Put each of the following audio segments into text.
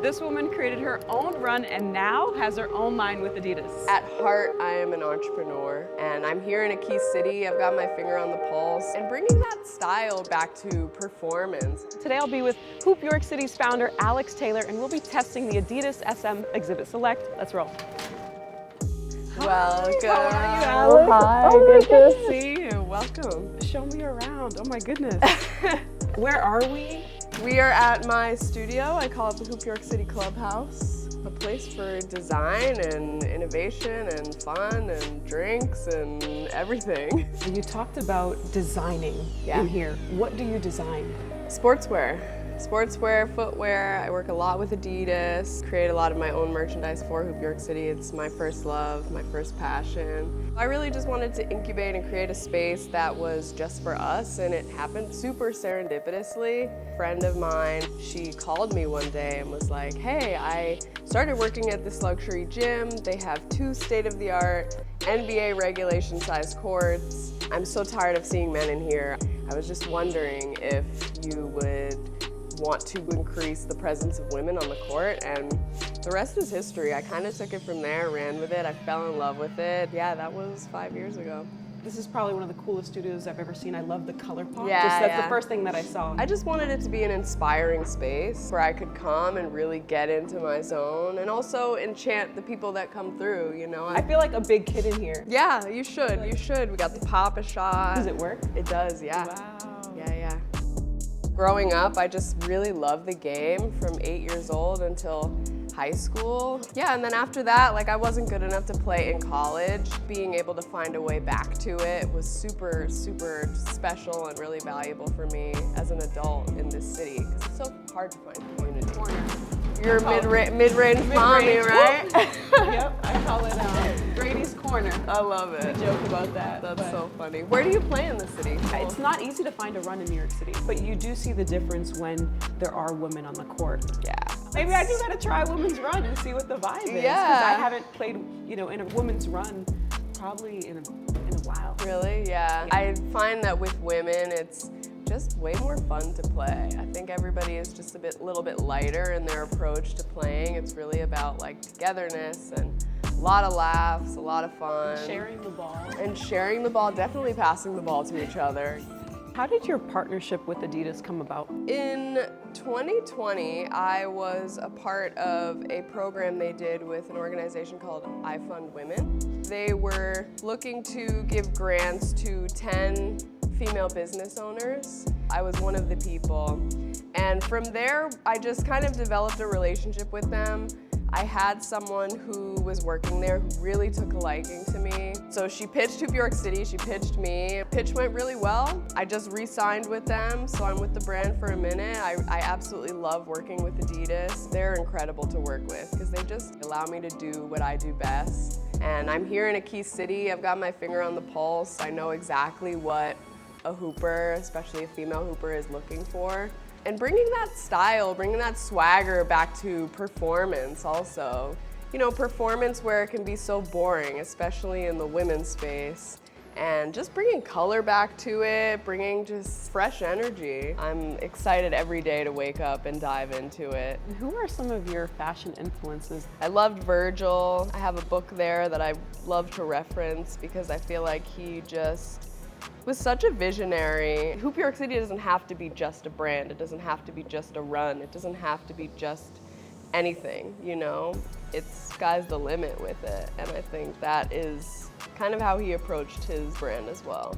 This woman created her own run and now has her own line with Adidas. At heart, I am an entrepreneur, and I'm here in a key city. I've got my finger on the pulse, and bringing that style back to performance. Today I'll be with Hoop York City's founder, Alex Taylor, and we'll be testing the Adidas SM Exhibit Select. Let's roll. Welcome. How are you, Alex? Hi, good to see you. Welcome. Show me around. Oh my goodness. Where are we? We are at my studio. I call it the Hoop York City Clubhouse. A place for design and innovation and fun and drinks and everything. You talked about designing in here. What do you design? Sportswear. Sportswear, footwear. I work a lot with Adidas, create a lot of my own merchandise for Hoop York City. It's my first love, my first passion. I really just wanted to incubate and create a space that was just for us, and it happened super serendipitously. A friend of mine, she called me one day and was like, hey, I started working at this luxury gym. They have 2 state-of-the-art NBA regulation-sized courts. I'm so tired of seeing men in here. I was just wondering if you would want to increase the presence of women on the court, and the rest is history. I kind of took it from there, ran with it, I fell in love with it. Yeah, that was 5 years ago. This is probably one of the coolest studios I've ever seen. I love the color pop. Yeah, That's the first thing that I saw. I just wanted it to be an inspiring space where I could come and really get into my zone and also enchant the people that come through, you know. I feel like a big kid in here. Yeah, you should. We got the Papa shot. Does it work? It does, yeah. Wow. Yeah. Growing up, I just really loved the game from 8 years old until high school. Yeah, and then after that, like, I wasn't good enough to play in college. Being able to find a way back to it was super, super special and really valuable for me as an adult in this city, because it's so hard to find community. You're mid-range mommy, right? Yep, I call it Grady's Corner. I love it. We joke about that. That's so funny. Where do you play in the city? It's not easy to find a run in New York City, but you do see the difference when there are women on the court. Yeah. Maybe I do gotta try a women's run and see what the vibe is. Yeah. Because I haven't played, in a women's run probably in a while. Really? Yeah. I find that with women, it's just way more fun to play. I think everybody is just a little bit lighter in their approach to playing. It's really about like togetherness and a lot of laughs, a lot of fun. Sharing the ball. And sharing the ball, definitely passing the ball to each other. How did your partnership with Adidas come about? In 2020, I was a part of a program they did with an organization called I Fund Women. They were looking to give grants to 10 female business owners. I was one of the people. And from there, I just kind of developed a relationship with them. I had someone who was working there who really took a liking to me. So she pitched Hoop York City, she pitched me. Pitch went really well. I just re-signed with them, so I'm with the brand for a minute. I absolutely love working with Adidas. They're incredible to work with because they just allow me to do what I do best. And I'm here in a key city. I've got my finger on the pulse. I know exactly what a hooper, especially a female hooper, is looking for. And bringing that style, bringing that swagger back to performance also. Performance where it can be so boring, especially in the women's space. And just bringing color back to it, bringing just fresh energy. I'm excited every day to wake up and dive into it. And who are some of your fashion influences? I loved Virgil. I have a book there that I love to reference because I feel like he just was such a visionary. Hoop York City doesn't have to be just a brand. It doesn't have to be just a run. It doesn't have to be just anything, It's sky's the limit with it. And I think that is kind of how he approached his brand as well.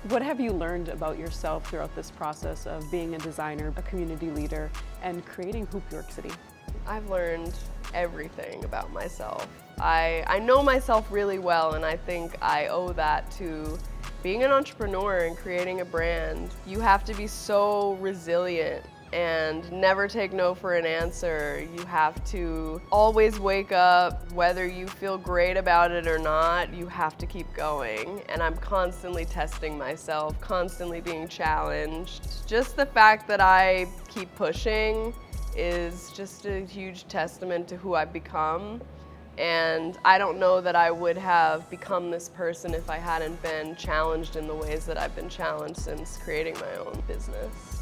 What have you learned about yourself throughout this process of being a designer, a community leader, and creating Hoop York City? I've learned everything about myself. I know myself really well, and I think I owe that to being an entrepreneur and creating a brand. You have to be so resilient and never take no for an answer. You have to always wake up, whether you feel great about it or not, you have to keep going. And I'm constantly testing myself, constantly being challenged. Just the fact that I keep pushing is just a huge testament to who I've become. And I don't know that I would have become this person if I hadn't been challenged in the ways that I've been challenged since creating my own business.